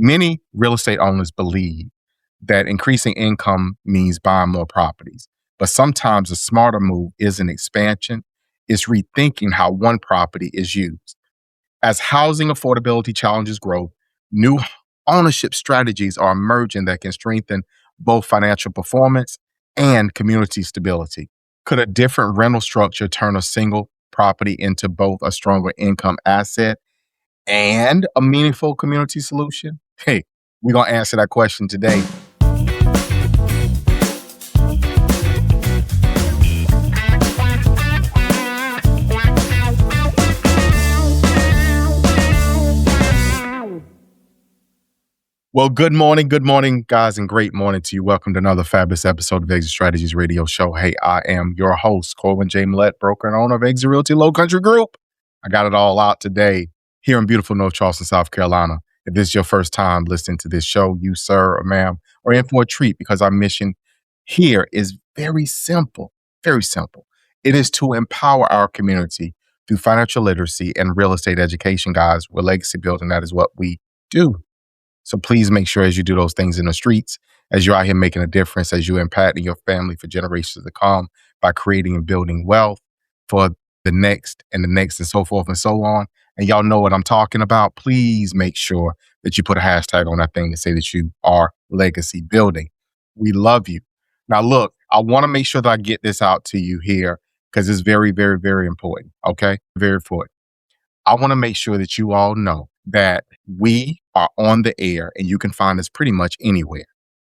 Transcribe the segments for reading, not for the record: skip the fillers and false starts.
Many real estate owners believe that increasing income means buying more properties, but sometimes a smarter move isn't expansion, it's rethinking how one property is used. As housing affordability challenges grow, new ownership strategies are emerging that can strengthen both financial performance and community stability. Could a different rental structure turn a single property into both a stronger income asset and a meaningful community solution? Hey, we're going to answer that question today. Well, good morning, guys, and great morning to you. Welcome to another fabulous episode of Exit Strategies Radio Show. Hey, I am your host, Corwyn J, Melette, broker and owner of Exit Realty Low Country Group. I got it all out today here in beautiful North Charleston, South Carolina. If this is your first time listening to this show, you, sir, or ma'am, are in for a treat because our mission here is very simple, very simple. It is to empower our community through financial literacy and real estate education, guys. We're legacy building. That is what we do. So please make sure as you do those things in the streets, as you're out here making a difference, as you're impacting your family for generations to come by creating and building wealth for the next and so forth and so on. And y'all know what I'm talking about. Please make sure that you put a hashtag on that thing to say that you are legacy building. We love you. Now, look, I want to make sure that I get this out to you here because it's very, very, very important. Okay? Very important. I want to make sure that you all know that we are on the air and you can find us pretty much anywhere.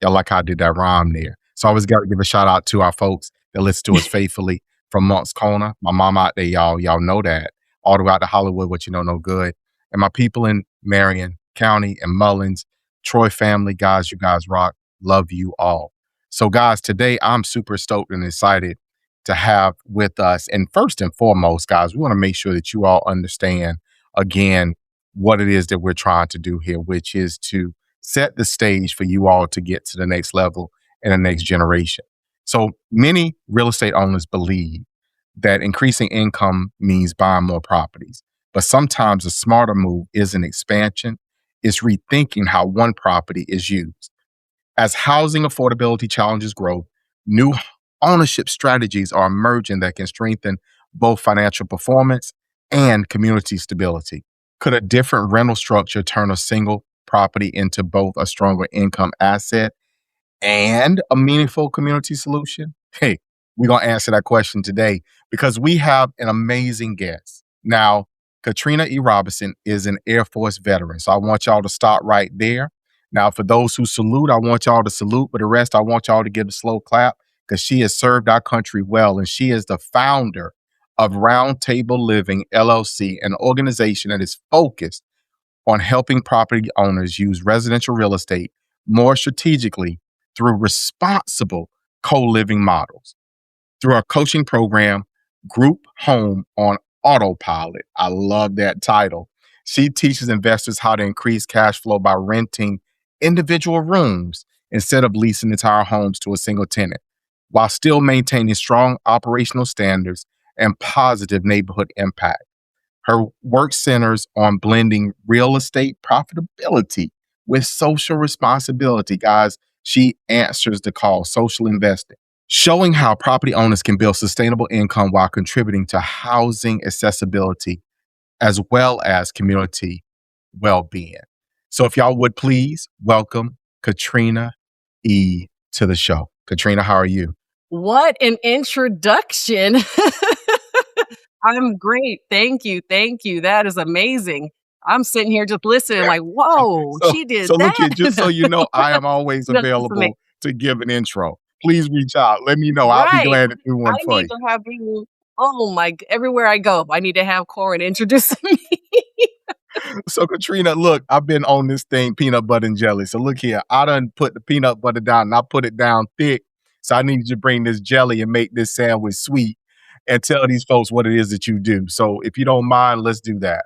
Y'all like how I did that rhyme there. So I always got to give a shout out to our folks that listen to us faithfully from Moncks Corner. My mom out there, y'all know that. All the way out to Hollywood, what you know, no good. And my people in Marion County and Mullins, Troy family, guys, you guys rock. Love you all. So guys, today I'm super stoked and excited to have with us. And first and foremost, guys, we want to make sure that you all understand, again, what it is that we're trying to do here, which is to set the stage for you all to get to the next level and the next generation. So many real estate owners believe that increasing income means buying more properties, but sometimes a smarter move isn't expansion, it's rethinking how one property is used. As housing affordability challenges grow, new ownership strategies are emerging that can strengthen both financial performance and community stability. Could a different rental structure turn a single property into both a stronger income asset and a meaningful community solution? Hey, we're going to answer that question today because we have an amazing guest. Now, Katrina Robinson is an Air Force veteran, so I want y'all to start right there. Now, for those who salute, I want y'all to salute, but the rest, I want y'all to give a slow clap because she has served our country well, and she is the founder of Roundtable Living, LLC, an organization that is focused on helping property owners use residential real estate more strategically through responsible co-living models. Through our coaching program, Group Home on Autopilot, I love that title, she teaches investors how to increase cash flow by renting individual rooms instead of leasing entire homes to a single tenant, while still maintaining strong operational standards and positive neighborhood impact. Her work centers on blending real estate profitability with social responsibility. Guys, she answers the call, social investing, showing how property owners can build sustainable income while contributing to housing accessibility as well as community well-being. So if y'all would please welcome Katrina E. to the show. Katrina, how are you? What an introduction. I'm great. Thank you. That is amazing. I'm sitting here just listening like, whoa, she did that. Look at, just so you know, I am always available to give an intro. Please reach out. Let me know. I'll be glad to do one for you. I need to have you, everywhere I go, I need to have Corwyn introduce me. So Katrina, look, I've been on this thing, peanut butter and jelly. So look here, I done put the peanut butter down and I put it down thick. So I need you to bring this jelly and make this sandwich sweet and tell these folks what it is that you do. So if you don't mind, let's do that.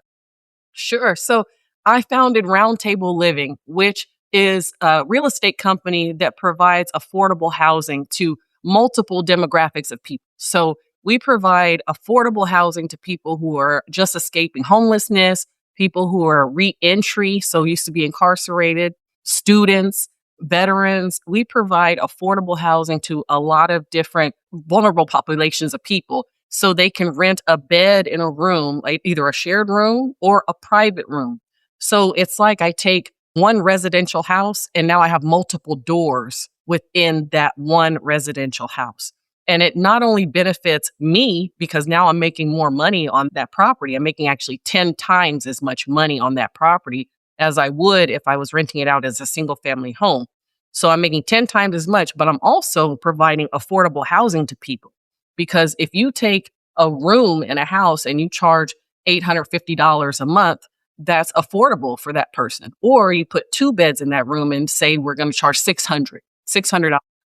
Sure. So I founded Roundtable Living, which is a real estate company that provides affordable housing to multiple demographics of people. So we provide affordable housing to people who are just escaping homelessness, people who are re-entry, so used to be incarcerated, students, veterans. We provide affordable housing to a lot of different vulnerable populations of people so they can rent a bed in a room, like either a shared room or a private room. So it's like I take one residential house and now I have multiple doors within that one residential house. And it not only benefits me because now I'm making more money on that property. I'm making actually 10 times as much money on that property as I would if I was renting it out as a single family home. So I'm making 10 times as much, but I'm also providing affordable housing to people. Because if you take a room in a house and you charge $850 a month, that's affordable for that person. Or you put 2 beds in that room and say, we're going to charge $600.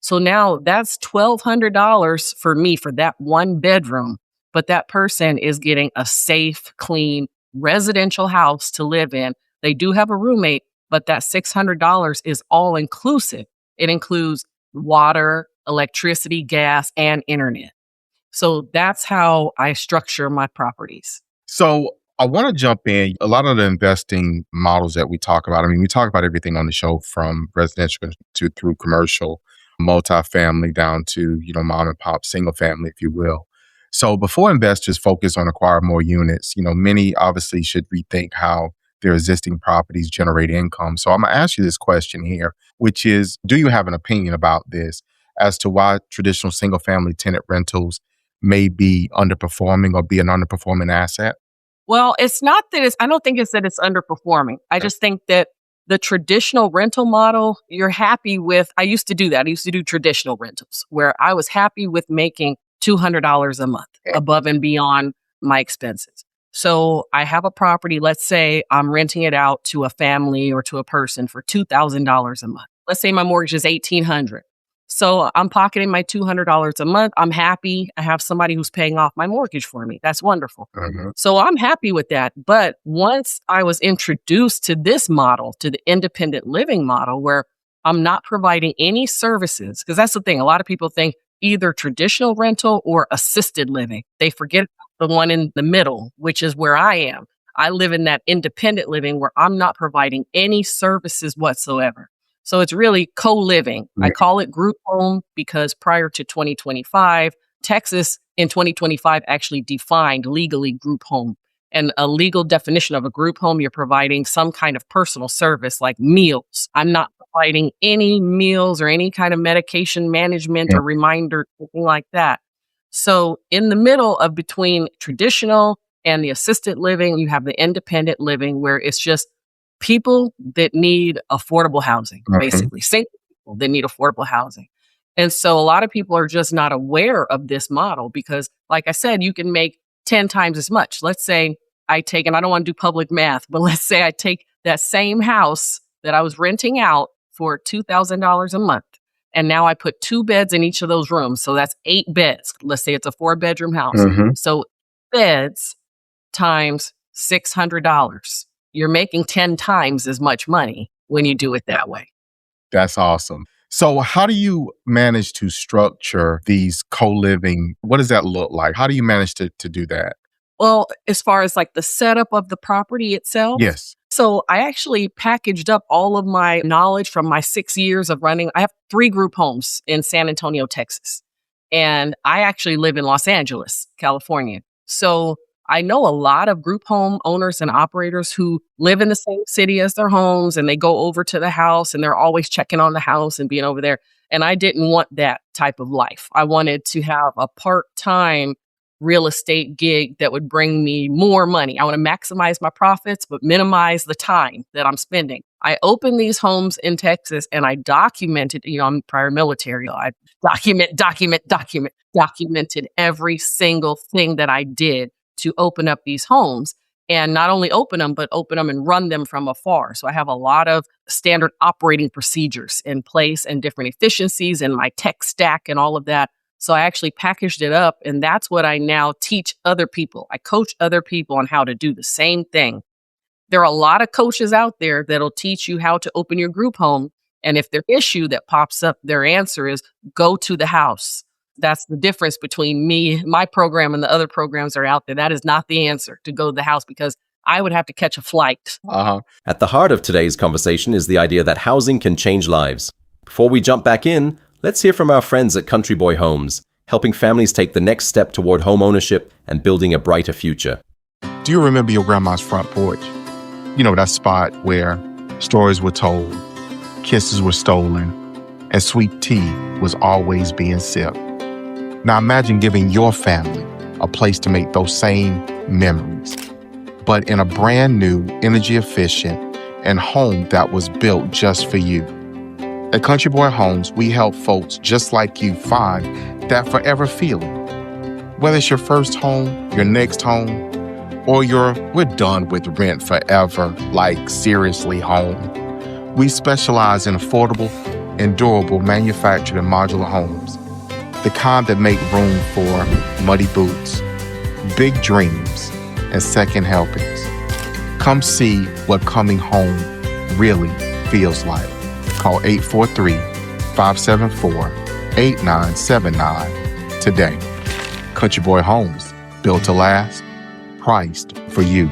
So now that's $1,200 for me for that one bedroom. But that person is getting a safe, clean residential house to live in. They do have a roommate, but that $600 is all inclusive. It includes water, electricity, gas, and internet. So that's how I structure my properties. So I want to jump in. A lot of the investing models that we talk about, I mean, we talk about everything on the show from residential to through commercial, multifamily down to, mom and pop, single family, if you will. So before investors focus on acquiring more units, many obviously should rethink how their existing properties generate income. So I'm going to ask you this question here, which is, do you have an opinion about this as to why traditional single family tenant rentals may be underperforming or be an underperforming asset? Well, it's not that I don't think it's that it's underperforming. I just think that the traditional rental model, you're happy with. I used to do that. I used to do traditional rentals where I was happy with making $200 a month above and beyond my expenses. So I have a property, let's say I'm renting it out to a family or to a person for $2,000 a month. Let's say my mortgage is $1,800. So I'm pocketing my $200 a month. I'm happy. I have somebody who's paying off my mortgage for me. That's wonderful. Mhm. So I'm happy with that. But once I was introduced to this model, to the independent living model, where I'm not providing any services, because that's the thing. A lot of people think either traditional rental or assisted living. They forget the one in the middle, which is where I am. I live in that independent living where I'm not providing any services whatsoever. So it's really co-living. I call it group home because prior to 2025, Texas in 2025 actually defined legally group home. And a legal definition of a group home, you're providing some kind of personal service like meals. I'm not providing any meals or any kind of medication management or reminder, anything like that. So in the middle of between traditional and the assisted living, you have the independent living where it's just people that need affordable housing, basically. Single people that need affordable housing. And so a lot of people are just not aware of this model because, like I said, you can make 10 times as much. Let's say I take, and I don't want to do public math, but let's say I take that same house that I was renting out for $2,000 a month. And now I put 2 beds in each of those rooms. So that's 8 beds. Let's say it's a 4-bedroom house. So beds times $600. You're making 10 times as much money when you do it that way. That's awesome. So how do you manage to structure these co-living? What does that look like? How do you manage to do that? Well, as far as like the setup of the property itself. Yes. So I actually packaged up all of my knowledge from my 6 years of running. I have 3 group homes in San Antonio, Texas. And I actually live in Los Angeles, California. So I know a lot of group home owners and operators who live in the same city as their homes and they go over to the house and they're always checking on the house and being over there. And I didn't want that type of life. I wanted to have a part-time real estate gig that would bring me more money. I want to maximize my profits, but minimize the time that I'm spending. I opened these homes in Texas and I documented, I'm prior military. I documented every single thing that I did to open up these homes, and not only open them, but open them and run them from afar. So I have a lot of standard operating procedures in place and different efficiencies in my tech stack and all of that. So I actually packaged it up, and that's what I now teach other people. I coach other people on how to do the same thing. There are a lot of coaches out there that'll teach you how to open your group home. And if their issue that pops up, their answer is go to the house. That's the difference between me, my program, and the other programs that are out there. That is not the answer, to go to the house, because I would have to catch a flight. At the heart of today's conversation is the idea that housing can change lives. Before we jump back in, let's hear from our friends at Country Boy Homes, helping families take the next step toward home ownership and building a brighter future. Do you remember your grandma's front porch? You know, that spot where stories were told, kisses were stolen, and sweet tea was always being sipped. Now imagine giving your family a place to make those same memories, but in a brand new, energy efficient, and home that was built just for you. At Country Boy Homes, we help folks just like you find that forever feeling. Whether it's your first home, your next home, or we're done with rent forever, like seriously home. We specialize in affordable and durable manufactured and modular homes, the kind that make room for muddy boots, big dreams, and second helpings. Come see what coming home really feels like. Call 843-574-8979 today. Country Boy Homes, built to last, priced for you.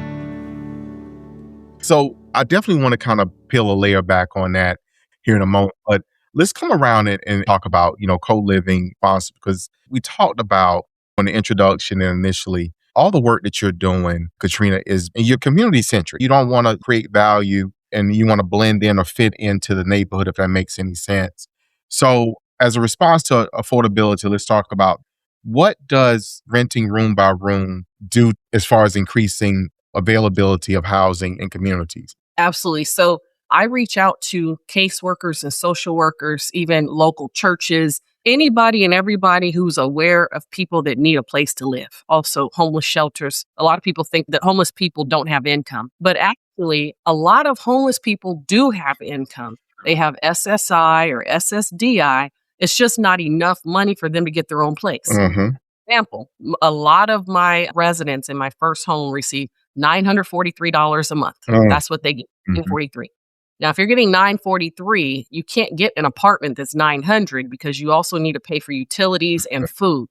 So I definitely want to kind of peel a layer back on that here in a moment, but let's come around and talk about, co-living sponsors, because we talked about on the introduction and initially, all the work that you're doing, Katrina, is you're community centric. You don't want to create value and you want to blend in or fit into the neighborhood, if that makes any sense. So as a response to affordability, let's talk about what does renting room by room do as far as increasing availability of housing in communities? Absolutely. So I reach out to caseworkers and social workers, even local churches, anybody and everybody who's aware of people that need a place to live. Also, homeless shelters. A lot of people think that homeless people don't have income, but actually, a lot of homeless people do have income. They have SSI or SSDI. It's just not enough money for them to get their own place. Mm-hmm. Example, a lot of my residents in my first home receive $943 a month. That's what they get, $943. Now, if you're getting $943, you can't get an apartment that's $900 because you also need to pay for utilities and food.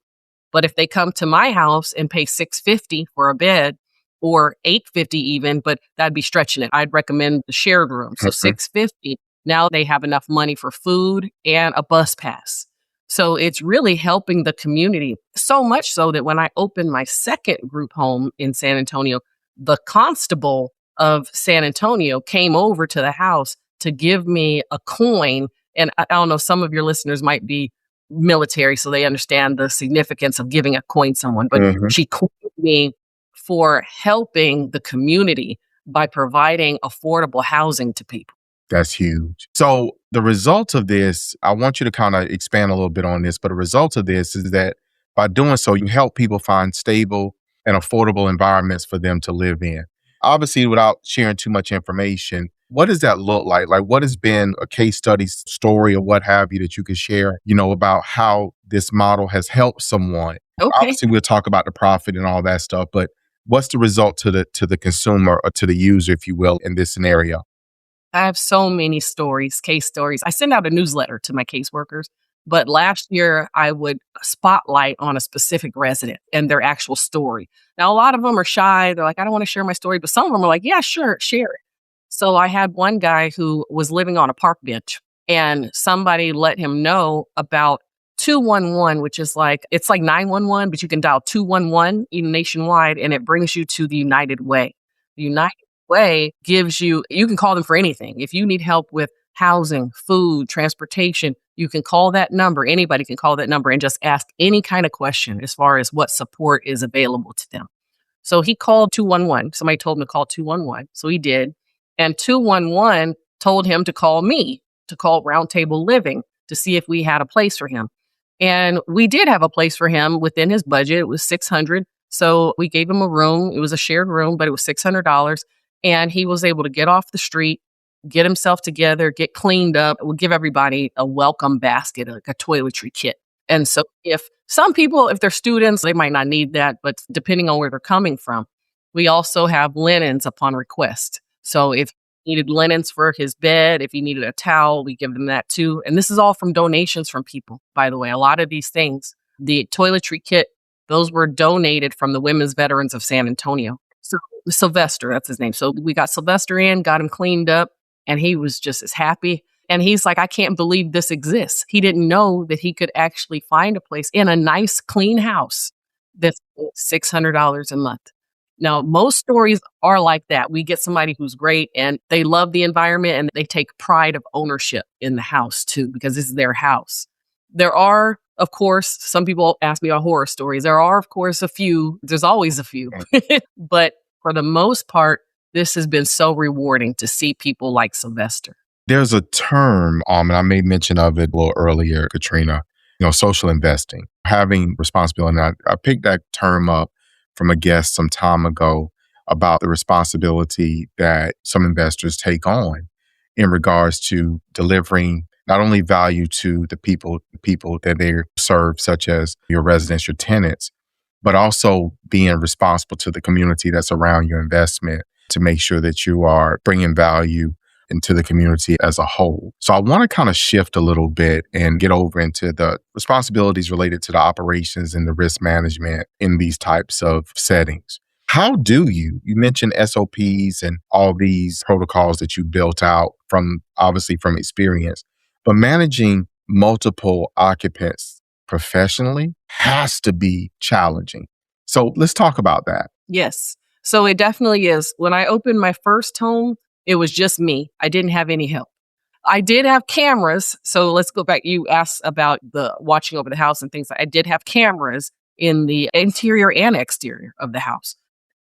But if they come to my house and pay $650 for a bed, or $850 even, but that'd be stretching it. I'd recommend the shared room. So $650. Now they have enough money for food and a bus pass. So it's really helping the community, so much so that when I opened my second group home in San Antonio, the constable of San Antonio came over to the house to give me a coin. And I don't know, some of your listeners might be military, so they understand the significance of giving a coin to someone, but she coined me for helping the community by providing affordable housing to people. That's huge. So the result of this, I want you to kind of expand a little bit on this, but the result of this is that by doing so, you help people find stable and affordable environments for them to live in. Obviously, without sharing too much information, what does that look like? Like, what has been a case study story or what have you that you could share, about how this model has helped someone? Okay. Obviously, we'll talk about the profit and all that stuff, but what's the result to the consumer or to the user, if you will, in this scenario? I have so many stories, case stories. I send out a newsletter to my caseworkers, but last year I would spotlight on a specific resident and their actual story. Now, a lot of them are shy. They're like, I don't want to share my story, but some of them are like, yeah, sure, share it. So I had one guy who was living on a park bench and somebody let him know about 211, which is it's like 911, but you can dial 211 even nationwide and it brings you to the United Way. The United Way gives you can call them for anything. If you need help with housing, food, transportation, you can call that number. Anybody can call that number and just ask any kind of question as far as what support is available to them. So he called 211. Somebody told him to call 211. So he did. And 211 told him to call me, to call Roundtable Living to see if we had a place for him. And we did have a place for him within his budget. It was $600. So we gave him a room. It was a shared room, but it was $600. And he was able to get off the street, get himself together, get cleaned up. We'll give everybody a welcome basket, like a toiletry kit. And so if some people, if they're students, they might not need that, but depending on where they're coming from, we also have linens upon request. So if he needed linens for his bed, if he needed a towel, we give them that too. And this is all from donations from people, by the way. A lot of these things, the toiletry kit, those were donated from the Women's Veterans of San Antonio. So Sylvester, that's his name. So we got Sylvester in, got him cleaned up, and he was just as happy. And he's like, I can't believe this exists. He didn't know that he could actually find a place in a nice, clean house that's $600 a month. Now, most stories are like that. We get somebody who's great and they love the environment and they take pride of ownership in the house too, because this is their house. There are, of course, some people ask me about horror stories. There are, of course, a few. There's always a few. But for the most part, this has been so rewarding to see people like Sylvester. There's a term, and I made mention of it a little earlier, Katrina, social investing, having responsibility. And I picked that term up from a guest some time ago about the responsibility that some investors take on in regards to delivering not only value to the people that they serve, such as your residents, your tenants, but also being responsible to the community that's around your investment to make sure that you are bringing value into the community as a whole. So I want to kind of shift a little bit and get over into the responsibilities related to the operations and the risk management in these types of settings. How do you mentioned SOPs and all these protocols that you built out obviously from experience, but managing multiple occupants professionally has to be challenging. So let's talk about that. Yes. So it definitely is. When I opened my first home, it was just me. I didn't have any help. I did have cameras. So let's go back. You asked about the watching over the house and things. I did have cameras in the interior and exterior of the house.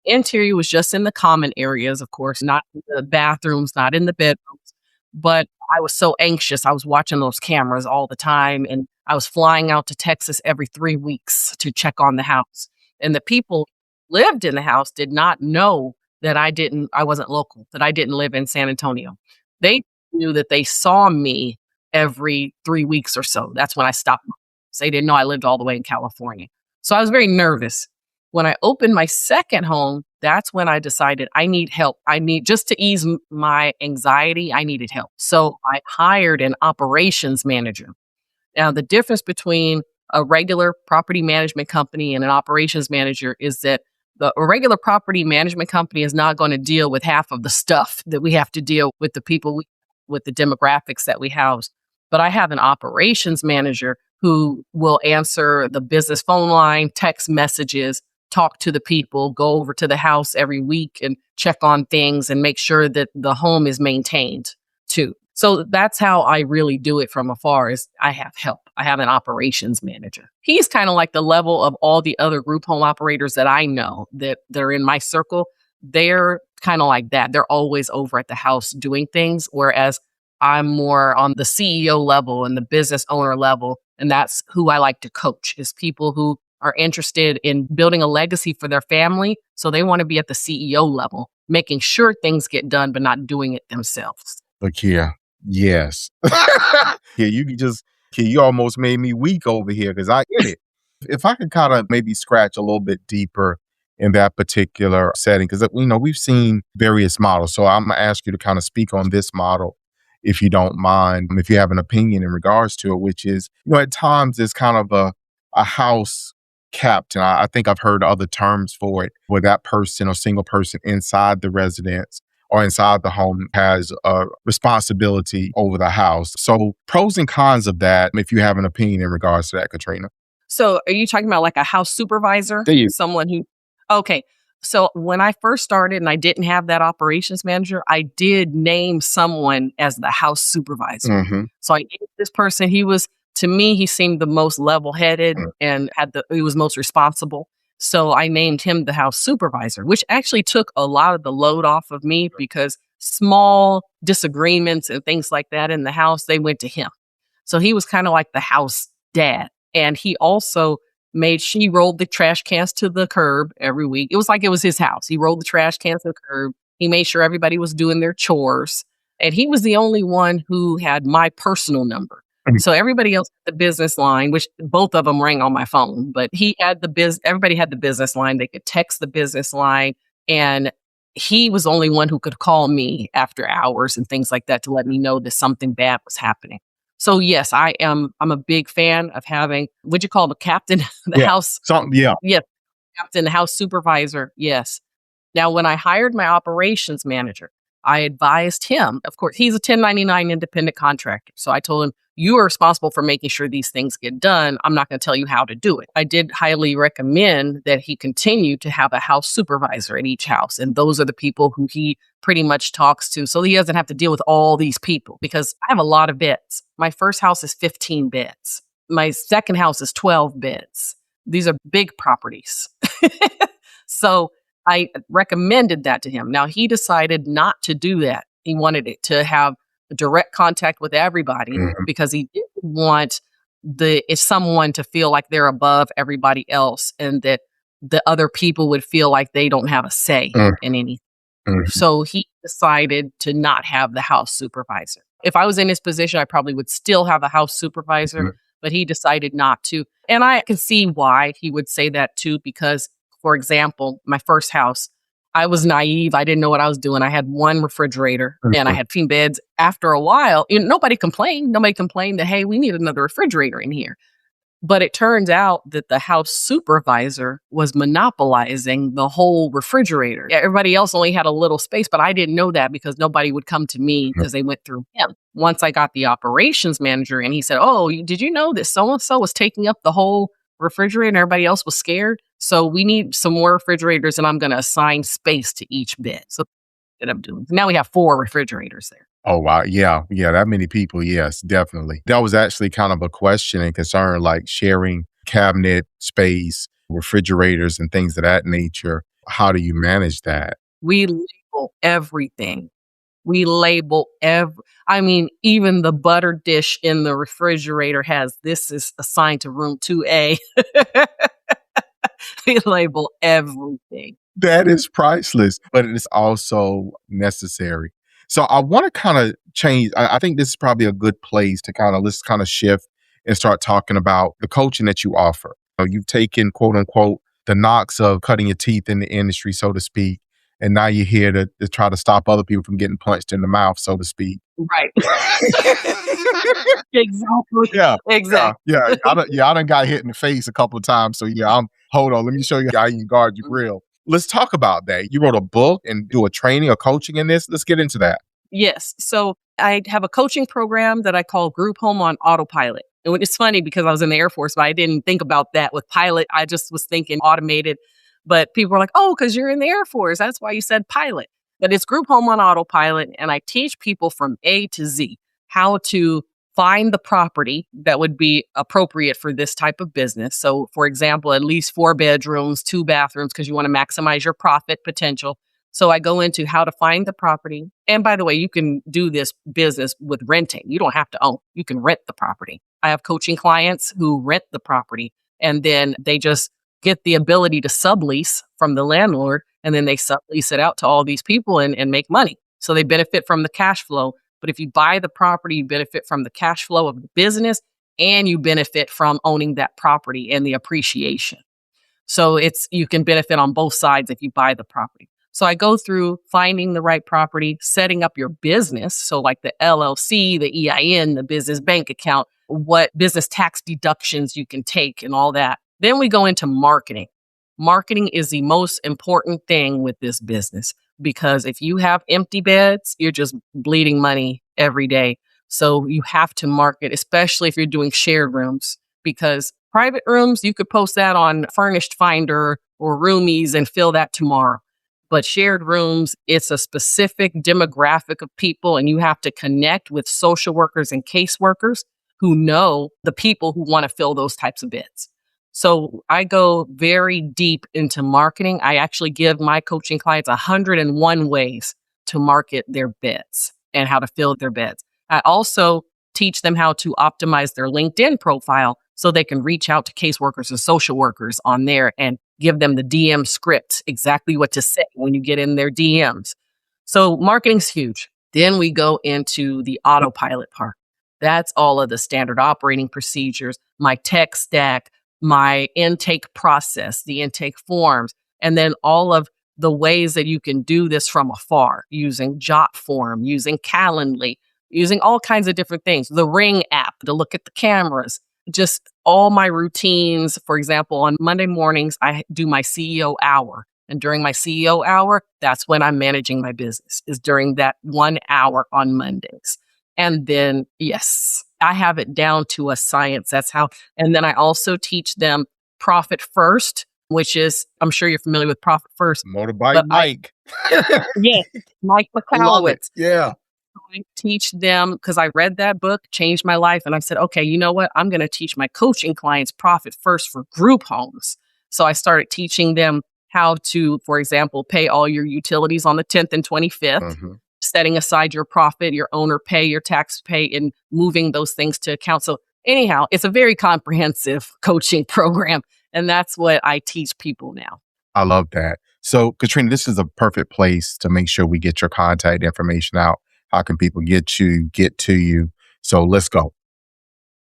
Interior was just in the common areas, of course, not in the bathrooms, not in the bedrooms. But I was so anxious. I was watching those cameras all the time. And I was flying out to Texas every 3 weeks to check on the house. And the people who lived in the house did not know that I wasn't local, that I didn't live in San Antonio. They knew that they saw me every 3 weeks or so. That's when I stopped. So they didn't know I lived all the way in California. So I was very nervous. When I opened my second home, that's when I decided I need help. Just to ease my anxiety, I needed help. So I hired an operations manager. Now, the difference between a regular property management company and an operations manager is that a regular property management company is not going to deal with half of the stuff that we have to deal with the people, with the demographics that we house. But I have an operations manager who will answer the business phone line, text messages, talk to the people, go over to the house every week and check on things and make sure that the home is maintained too. So that's how I really do it from afar is I have help. I have an operations manager. He's kind of like the level of all the other group home operators that I know that they're in my circle. They're kind of like that. They're always over at the house doing things, whereas I'm more on the CEO level and the business owner level. And that's who I like to coach is people who are interested in building a legacy for their family. So they want to be at the CEO level, making sure things get done, but not doing it themselves. Look here. Yes. You almost made me weak over here because I get it. If I could kind of maybe scratch a little bit deeper in that particular setting, because we've seen various models. So I'm going to ask you to kind of speak on this model, if you don't mind, if you have an opinion in regards to it, which is, at times it's kind of a house captain. I think I've heard other terms for it, where that person or single person inside the residence or inside the home has a responsibility over the house. So pros and cons of that, if you have an opinion in regards to that, Katrina. So are you talking about like a house supervisor? Someone who, okay. So when I first started and I didn't have that operations manager, I did name someone as the house supervisor. Mm-hmm. So I gave this person, to me, he seemed the most level-headed and he was most responsible. So I named him the house supervisor, which actually took a lot of the load off of me because small disagreements and things like that in the house, they went to him. So he was kind of like the house dad. And he also she rolled the trash cans to the curb every week. It was like it was his house. He rolled the trash cans to the curb. He made sure everybody was doing their chores. And he was the only one who had my personal number. So everybody else had the business line, which both of them rang on my phone, but everybody had the business line. They could text the business line, and he was the only one who could call me after hours and things like that to let me know that something bad was happening. So yes, I'm a big fan of having, what'd you call him, a captain, house? Something, yeah. Yes, captain, the house supervisor, yes. Now, when I hired my operations manager, I advised him, of course, he's a 1099 independent contractor. So I told him, you are responsible for making sure these things get done. I'm not going to tell you how to do it. I did highly recommend that he continue to have a house supervisor at each house. And those are the people who he pretty much talks to. So he doesn't have to deal with all these people because I have a lot of beds. My first house is 15 beds. My second house is 12 beds. These are big properties. So I recommended that to him. Now, he decided not to do that. He wanted it to have direct contact with everybody because he didn't want someone to feel like they're above everybody else and that the other people would feel like they don't have a say in anything. So he decided to not have the house supervisor. If I was in his position, I probably would still have a house supervisor, but he decided not to. And I can see why he would say that too, because, for example, my first house, I was naive. I didn't know what I was doing. I had one refrigerator and I had 15 beds. After a while, nobody complained. Nobody complained that, hey, we need another refrigerator in here. But it turns out that the house supervisor was monopolizing the whole refrigerator. Everybody else only had a little space, but I didn't know that because nobody would come to me because they went through him. Once I got the operations manager and he said, oh, did you know that so-and-so was taking up the whole refrigerator and everybody else was scared? So we need some more refrigerators and I'm going to assign space to each bed. So that's what I'm doing. Now we have 4 refrigerators there. Oh, wow. Yeah. That many people. Yes, definitely. That was actually kind of a question and concern, like sharing cabinet space, refrigerators and things of that nature. How do you manage that? We label everything. Even the butter dish in the refrigerator has, this is assigned to room 2A. We label everything. That is priceless, but it is also necessary. So I want to kind of change. I think this is probably a good place to let's shift and start talking about the coaching that you offer. You've taken, quote unquote, the knocks of cutting your teeth in the industry, so to speak. And now you're here to try to stop other people from getting punched in the mouth, so to speak. Right. Exactly. Yeah. Exactly. I done got hit in the face a couple of times. So hold on. Let me show you how you can guard your grill. Let's talk about that. You wrote a book and do a training or coaching in this. Let's get into that. Yes. So I have a coaching program that I call Group Home on Autopilot. And it's funny because I was in the Air Force, but I didn't think about that with pilot. I just was thinking automated. But people were like, oh, because you're in the Air Force. That's why you said pilot. But it's Group Home on Autopilot. And I teach people from A to Z how to find the property that would be appropriate for this type of business. So, for example, at least 4 bedrooms, 2 bathrooms, because you want to maximize your profit potential. So I go into how to find the property. And by the way, you can do this business with renting. You don't have to own. You can rent the property. I have coaching clients who rent the property and then they just get the ability to sublease from the landlord. And then they sublease it out to all these people and make money. So they benefit from the cash flow. But if you buy the property, you benefit from the cash flow of the business and you benefit from owning that property and the appreciation. So you can benefit on both sides if you buy the property. So I go through finding the right property, setting up your business. So like the LLC, the EIN, the business bank account, what business tax deductions you can take and all that. Then we go into marketing. Marketing is the most important thing with this business because if you have empty beds, you're just bleeding money every day. So you have to market, especially if you're doing shared rooms, because private rooms, you could post that on Furnished Finder or Roomies and fill that tomorrow. But shared rooms, it's a specific demographic of people, and you have to connect with social workers and caseworkers who know the people who want to fill those types of beds. So I go very deep into marketing. I actually give my coaching clients 101 ways to market their beds and how to fill their beds. I also teach them how to optimize their LinkedIn profile so they can reach out to caseworkers and social workers on there and give them the DM script, exactly what to say when you get in their DMs. So marketing's huge. Then we go into the autopilot part. That's all of the standard operating procedures, my tech stack, my intake process, the intake forms, and then all of the ways that you can do this from afar using Jotform, using Calendly, using all kinds of different things. The Ring app to look at the cameras, just all my routines. For example, on Monday mornings, I do my CEO hour. And during my CEO hour, that's when I'm managing my business, is during that 1 hour on Mondays. And then, yes, I have it down to a science. That's how. And then I also teach them Profit First, which is, I'm sure you're familiar with Profit First. Motorbike Mike. Yeah, Mike McCallowitz. Yeah. I teach them, because I read that book, changed my life. And I said, okay, you know what? I'm going to teach my coaching clients Profit First for group homes. So I started teaching them how to, for example, pay all your utilities on the 10th and 25th, setting aside your profit, your owner pay, your tax pay, and moving those things to account. So anyhow, it's a very comprehensive coaching program. And that's what I teach people now. I love that. So Katrina, this is a perfect place to make sure we get your contact information out. How can people get to you? So let's go.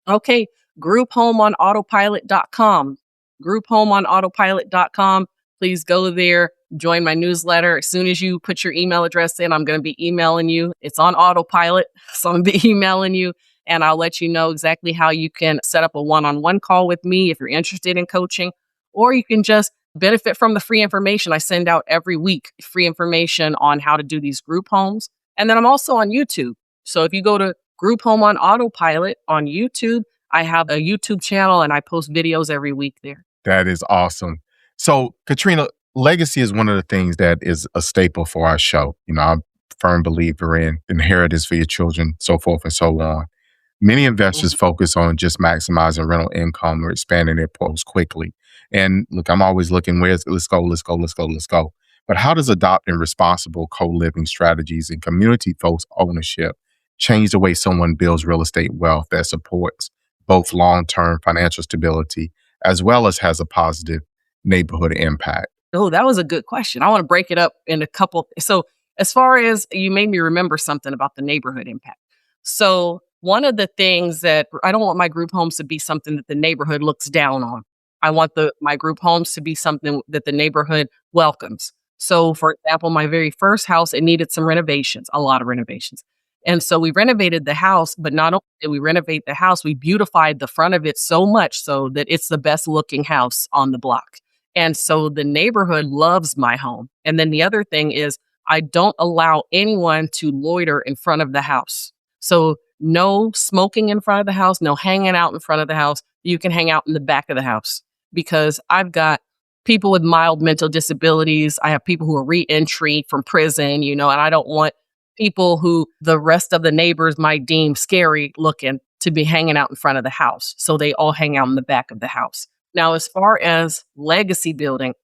Okay. grouphomeonautopilot.com. grouphomeonautopilot.com. Please go there, join my newsletter. As soon as you put your email address in, I'm going to be emailing you. It's on autopilot. So I'm going to be emailing you, and I'll let you know exactly how you can set up a one-on-one call with me if you're interested in coaching, or you can just benefit from the free information I send out every week, free information on how to do these group homes. And then I'm also on YouTube. So if you go to Group Home on Autopilot on YouTube, I have a YouTube channel and I post videos every week there. That is awesome. So Katrina, legacy is one of the things that is a staple for our show. You know, I'm a firm believer in inheritance for your children, so forth and so on. Many investors focus on just maximizing rental income or expanding their portfolios quickly. And look, I'm always looking, let's go. But how does adopting responsible co-living strategies and community-focused ownership change the way someone builds real estate wealth that supports both long-term financial stability as well as has a positive neighborhood impact? Oh, that was a good question. I want to break it up in a couple. So as far as, you made me remember something about the neighborhood impact. So one of the things that I don't want my group homes to be something that the neighborhood looks down on. I want my group homes to be something that the neighborhood welcomes. So for example, my very first house, it needed some renovations, a lot of renovations. And so we renovated the house, but not only did we renovate the house, we beautified the front of it so much so that it's the best looking house on the block. And so the neighborhood loves my home. And then the other thing is, I don't allow anyone to loiter in front of the house. So no smoking in front of the house, no hanging out in front of the house. You can hang out in the back of the house, because I've got people with mild mental disabilities. I have people who are re-entry from prison, and I don't want people who the rest of the neighbors might deem scary looking to be hanging out in front of the house. So they all hang out in the back of the house. Now, as far as legacy building,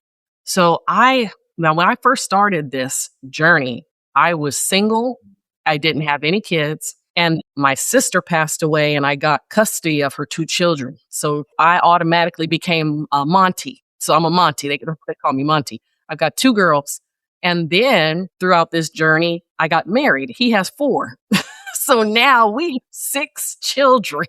when I first started this journey, I was single. I didn't have any kids. And my sister passed away and I got custody of her 2 children. So I automatically became a Monty. So I'm a Monty. They call me Monty. I've got 2 girls. And then throughout this journey, I got married. He has 4. So now we have 6 children.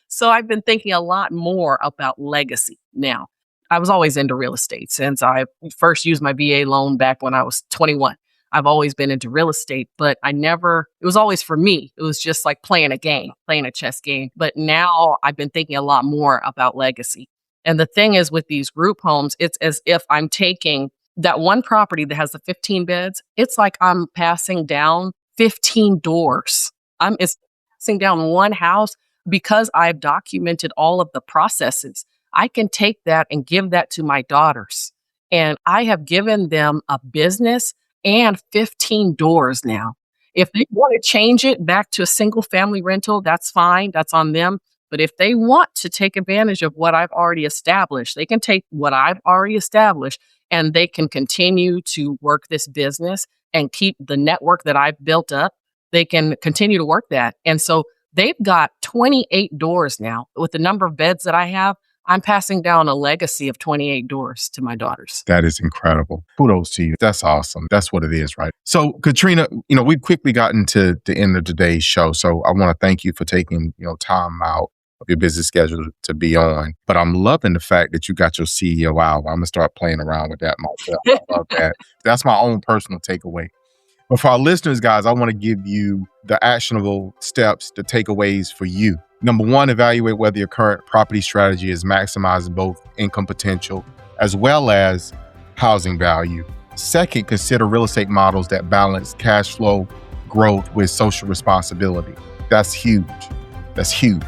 So I've been thinking a lot more about legacy now. I was always into real estate since I first used my VA loan back when I was 21. I've always been into real estate, but it was always for me. It was just like playing a chess game. But now I've been thinking a lot more about legacy. And the thing is, with these group homes, it's as if I'm taking that one property that has the 15 beds. It's like I'm passing down 15 doors. It's passing down one house, because I've documented all of the processes. I can take that and give that to my daughters. And I have given them a business and 15 doors now. If they want to change it back to a single family rental, that's fine. That's on them. But if they want to take advantage of what I've already established, they can take what I've already established and they can continue to work this business and keep the network that I've built up. They can continue to work that. And so they've got 28 doors now. With the number of beds that I have, I'm passing down a legacy of 28 doors to my daughters. That is incredible. Kudos to you. That's awesome. That's what it is, right? So Katrina, we've quickly gotten to the end of today's show. So I want to thank you for taking, time out of your busy schedule to be on. But I'm loving the fact that you got your CEO out. I'm going to start playing around with that myself. I love that. That's my own personal takeaway. But for our listeners, guys, I want to give you the actionable steps, the takeaways for you. Number 1, evaluate whether your current property strategy is maximizing both income potential as well as housing value. Second, consider real estate models that balance cash flow growth with social responsibility. That's huge. That's huge.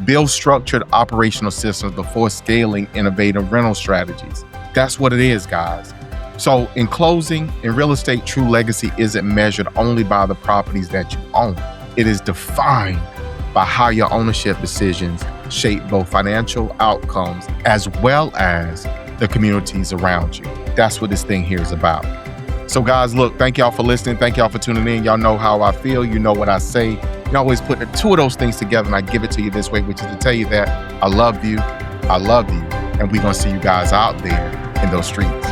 Build structured operational systems before scaling innovative rental strategies. That's what it is, guys. So in closing, in real estate, true legacy isn't measured only by the properties that you own. It is defined by how your ownership decisions shape both financial outcomes as well as the communities around you. That's what this thing here is about. So guys, look, thank y'all for listening. Thank y'all for tuning in. Y'all know how I feel. You know what I say. You always put the two of those things together, and I give it to you this way, which is to tell you that I love you, and we're going to see you guys out there in those streets.